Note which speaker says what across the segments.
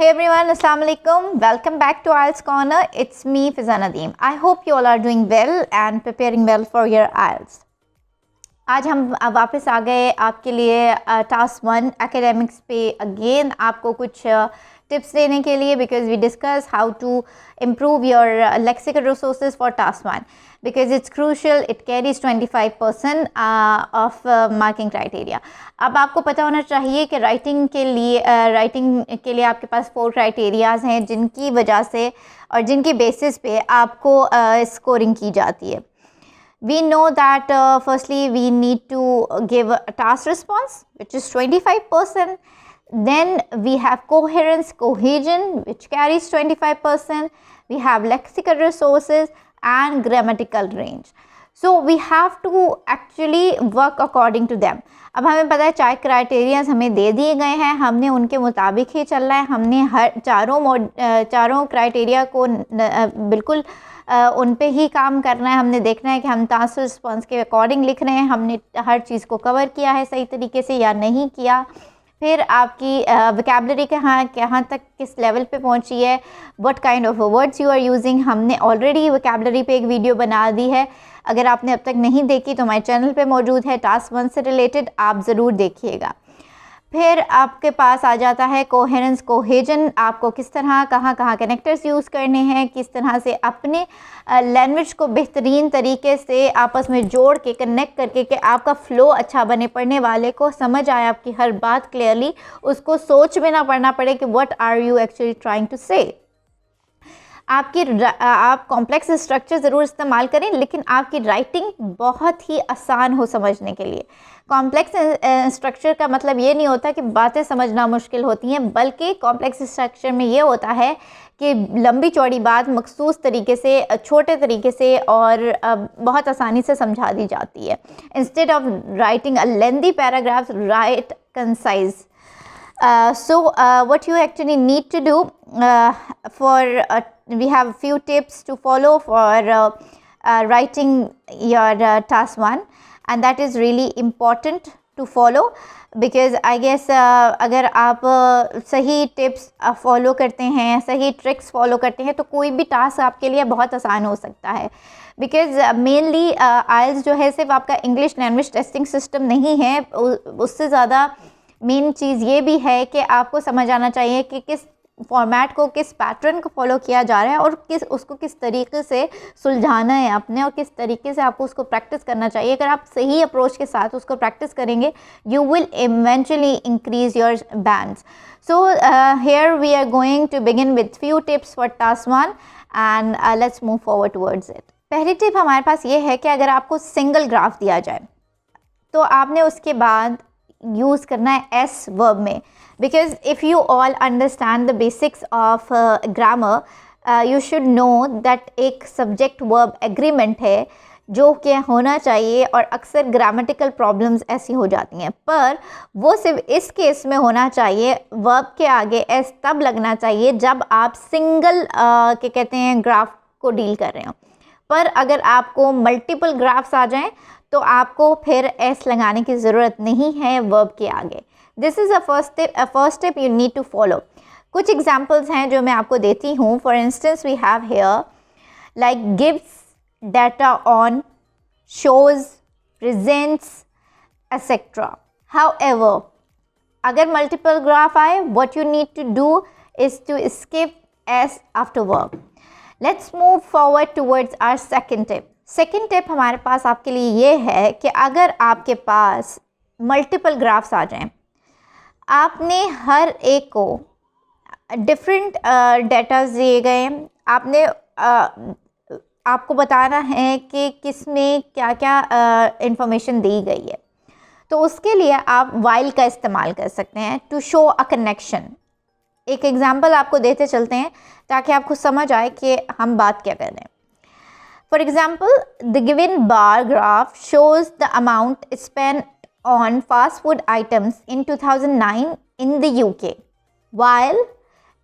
Speaker 1: Hey everyone, Assalamu alaikum. Welcome back to IELTS Corner. It's me, Fizan Nadeem. I hope you all are doing well and preparing well for your IELTS. आज हम वापस आ गए आपके लिए task 1 academics पे again आपको कुछ tips देने के लिए because we discuss how to improve your lexical resources for task 1 because it's crucial, it carries 25% of marking criteria. अब आपको पता होना चाहिए कि राइटिंग के लिए आपके पास 4 क्राइटेरियाज हैं जिनकी वजह से और जिनकी बेसिस पे आपको स्कोरिंग की जाती है. We know that firstly we need to give a task response which is 25%. Then we have coherence, cohesion which carries 25%. We have lexical resources and grammatical range. So we have to actually work according to them. अब हमें पता है 4 criterias हमें दे दिए गए हैं, हमने उनके मुताबिक ही चलना है. हमने हर चारों क्राइटेरिया को बिल्कुल उन पे ही काम करना है. हमने देखना है कि हम टास्क रिस्पॉन्स के अकॉर्डिंग लिख रहे हैं, हमने हर चीज़ को कवर किया है सही तरीके से या नहीं किया. फिर आपकी वोकैबुलरी कहाँ तक किस लेवल पे पहुंची है, what kind of words you are using. हमने ऑलरेडी वोकैबुलरी पे एक वीडियो बना दी है, अगर आपने अब तक नहीं देखी तो हमारे चैनल पे मौजूद है. टास्क 1 से रिलेटेड आप ज़रूर देखिएगा. फिर आपके पास आ जाता है कोहेरेंस, कोहेजन. आपको किस तरह कहाँ कनेक्टर्स यूज़ करने हैं, किस तरह से अपने लैंग्वेज को बेहतरीन तरीके से आपस में जोड़ के कनेक्ट करके कि आपका फ़्लो अच्छा बने, पढ़ने वाले को समझ आए आपकी हर बात क्लियरली, उसको सोच में ना पढ़ना पड़े कि what are you actually trying to say. आप कॉम्प्लेक्स स्ट्रक्चर ज़रूर इस्तेमाल करें लेकिन आपकी राइटिंग बहुत ही आसान हो समझने के लिए. कॉम्प्लेक्स स्ट्रक्चर का मतलब ये नहीं होता कि बातें समझना मुश्किल होती हैं, बल्कि कॉम्प्लेक्स स्ट्रक्चर में ये होता है कि लंबी चौड़ी बात मखसूस तरीके से, छोटे तरीके से और बहुत आसानी से समझा दी जाती है. Instead of writing a lengthy paragraphs, right concise. So what you actually need to do we have few tips to follow for writing your task 1 and that is really important to follow because I guess अगर आप सही tips follow करते हैं, सही tricks follow करते हैं तो कोई भी टास्क आपके लिए बहुत आसान हो सकता है. बिकॉज मेनली IELTS जो है सिर्फ आपका इंग्लिश लैंग्वेज टेस्टिंग सिस्टम नहीं है, उससे ज़्यादा मेन चीज़ ये भी है कि आपको समझ आना चाहिए कि किस फॉर्मेट को, किस पैटर्न को फॉलो किया जा रहा है और उसको किस तरीके से सुलझाना है आपने और किस तरीके से आपको उसको प्रैक्टिस करना चाहिए. अगर आप सही अप्रोच के साथ उसको प्रैक्टिस करेंगे you will eventually increase your bands. So here we are going to begin with few tips for task 1 and let's move forward towards it. पहली टिप हमारे पास ये है कि अगर आपको सिंगल ग्राफ दिया जाए तो आपने उसके बाद यूज़ करना है एस वर्ब में. Because if you all understand the basics of grammar you should know that एक सब्जेक्ट वर्ब एग्रीमेंट है जो कि होना चाहिए और अक्सर ग्रामेटिकल प्रॉब्लम्स ऐसी हो जाती हैं, पर वो सिर्फ इस केस में होना चाहिए. वर्ब के आगे एस तब लगना चाहिए जब आप सिंगल के कहते हैं ग्राफ को डील कर रहे हो. पर अगर आपको मल्टीपल ग्राफ्स आ जाएं तो आपको फिर एस लगाने की ज़रूरत नहीं है वर्ब के आगे. This is a first tip you need to follow. कुछ एग्जांपल्स हैं जो मैं आपको देती हूँ. For instance we have here like gives, data on, shows, presents etcetera. However अगर मल्टीपल ग्राफ आए what you need to do is to skip S after verb. Let's move forward towards our second tip. Second tip हमारे पास आपके लिए ये है कि अगर आपके पास मल्टीपल ग्राफ्स आ जाएं, आपने हर एक को डिफरेंट डेटा दिए गए, आपने आपको बताना है कि किस में क्या क्या इंफॉर्मेशन दी गई है. तो उसके लिए आप वाइल का इस्तेमाल कर सकते हैं टू शो अ कनेक्शन. एक एग्जांपल आपको देते चलते हैं ताकि आपको समझ आए कि हम बात क्या कर रहे हैं. For example, the given bar graph shows the amount spent on fast food items in 2009 in the UK, while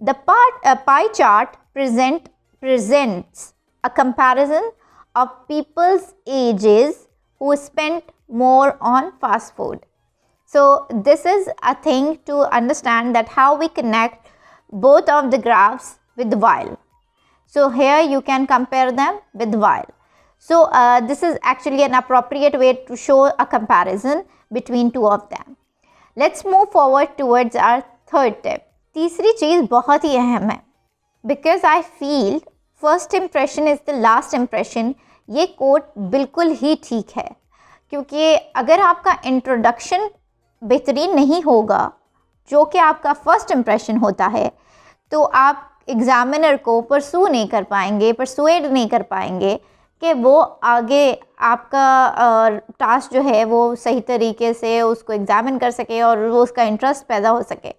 Speaker 1: the pie chart presents a comparison of people's ages who spent more on fast food. So this is a thing to understand that how we connect both of the graphs with while. So here you can compare them with while. So this is actually an appropriate way to show a comparison between two of them. Let's move forward towards our third tip. तीसरी चीज़ बहुत ही अहम है, because I feel first impression is the last impression. ये coat बिल्कुल ही ठीक है, क्योंकि अगर आपका इंट्रोडक्शन बेहतरीन नहीं होगा, जो कि आपका फर्स्ट इम्प्रेशन होता है, तो आप एग्ज़ामिनर को परसुएड नहीं कर पाएंगे कि वो आगे आपका टास्क जो है वो सही तरीके से उसको एग्ज़ामिन कर सके और वो उसका इंटरेस्ट पैदा हो सके,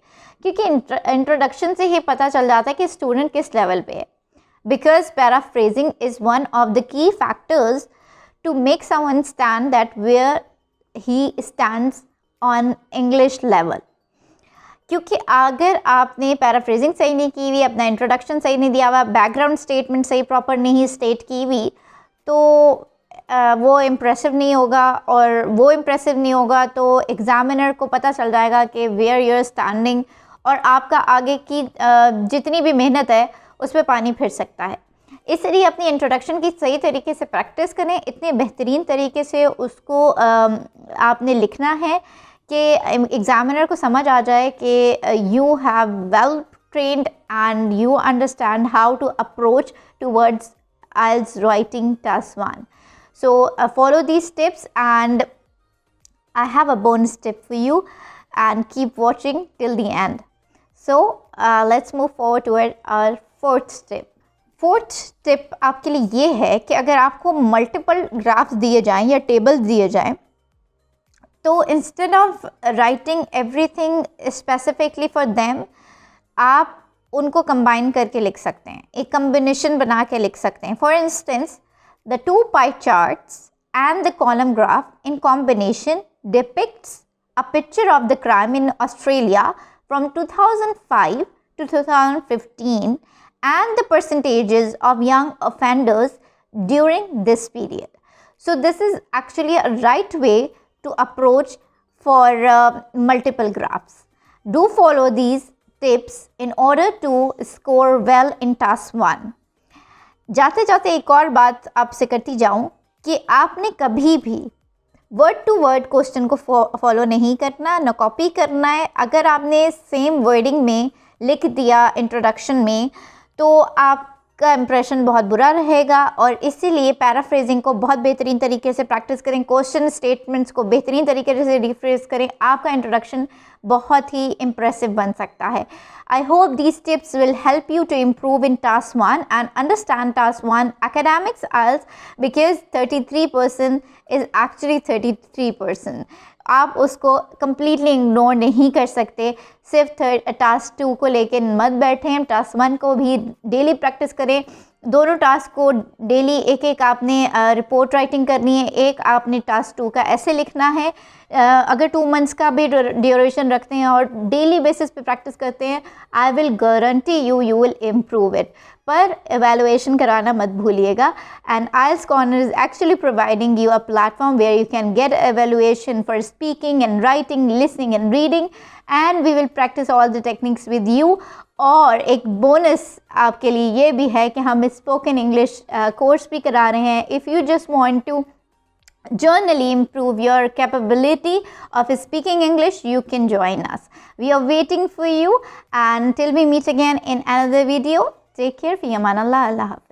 Speaker 1: क्योंकि इंट्रोडक्शन से ही पता चल जाता है कि स्टूडेंट किस लेवल पे है. Because paraphrasing is one of the key factors to make someone stand that where he stands on English level. क्योंकि अगर आपने पैराफ्रेजिंग सही नहीं की हुई, अपना इंट्रोडक्शन सही नहीं दिया हुआ, बैकग्राउंड स्टेटमेंट सही प्रॉपर नहीं स्टेट की हुई, तो वो इम्प्रेसिव नहीं होगा, और वो इम्प्रेसिव नहीं होगा तो एग्ज़ामिनर को पता चल जाएगा कि वेयर यूर स्टैंडिंग, और आपका आगे की जितनी भी मेहनत है उस पर पानी फिर सकता है. इसलिए अपनी इंट्रोडक्शन की सही तरीके से प्रैक्टिस करें, इतने बेहतरीन तरीके से उसको आपने लिखना है कि एग्ज़ामिनर को समझ आ जाए कि you have well trained and you understand how to approach towards IELTS writing task 1. So follow these tips, and I have a bonus tip for you, and keep watching till the end. So let's move forward to our fourth tip. Fourth tip आपके लिए ये है कि अगर आपको multiple graphs दिए जाएं या टेबल्स दिए जाएं, तो instead of writing everything specifically for them, आप उनको कंबाइन करके लिख सकते हैं, एक कम्बिनेशन बना के लिख सकते हैं. For instance, the 2 pie charts and the column graph in combination depicts a picture of the crime in Australia from 2005 to 2015 and the percentages of young offenders during this period. So this is actually a right way to approach for multiple graphs. Do follow these tips in order to score well in task 1. जाते जाते एक और बात आपसे करती जाऊं कि आपने कभी भी वर्ड टू वर्ड क्वेश्चन को फॉलो नहीं करना, न कॉपी करना है. अगर आपने सेम वर्डिंग में लिख दिया इंट्रोडक्शन में, तो आपका इंप्रेशन बहुत बुरा रहेगा, और इसीलिए पैराफ्रेजिंग को बहुत बेहतरीन तरीके से प्रैक्टिस करें, क्वेश्चन स्टेटमेंट्स को बेहतरीन तरीके से रिफ्रेज करें, आपका इंट्रोडक्शन बहुत ही इम्प्रेसिव बन सकता है. I hope these tips will help you to improve in task 1 and understand task 1 academics IELTS, because 33% is actually 33%. आप उसको completely ignore नहीं कर सकते. सिर्फ टास्क 2 को लेके मत बैठें, टास्क 1 को भी डेली प्रैक्टिस करें. दोनों टास्क को डेली एक एक आपने रिपोर्ट राइटिंग करनी है, एक आपने टास्क 2 का ऐसे लिखना है. अगर 2 मंथ्स का भी ड्यूरेशन रखते हैं और डेली बेसिस पे प्रैक्टिस करते हैं, I will guarantee you will improve it. पर एवेलुएशन कराना मत भूलिएगा. And IELTS Corner is actually providing you a platform where you can get evaluation for speaking and writing, listening and reading, and we will practice all the techniques with you. और एक bonus आपके लिए ये भी है कि हम spoken English course भी करा रहे हैं. If you just want to generally improve your capability of speaking English, you can join us. We are waiting for you, and till we meet again in another video, take care. Fi aman Allah. Allah Hafiz.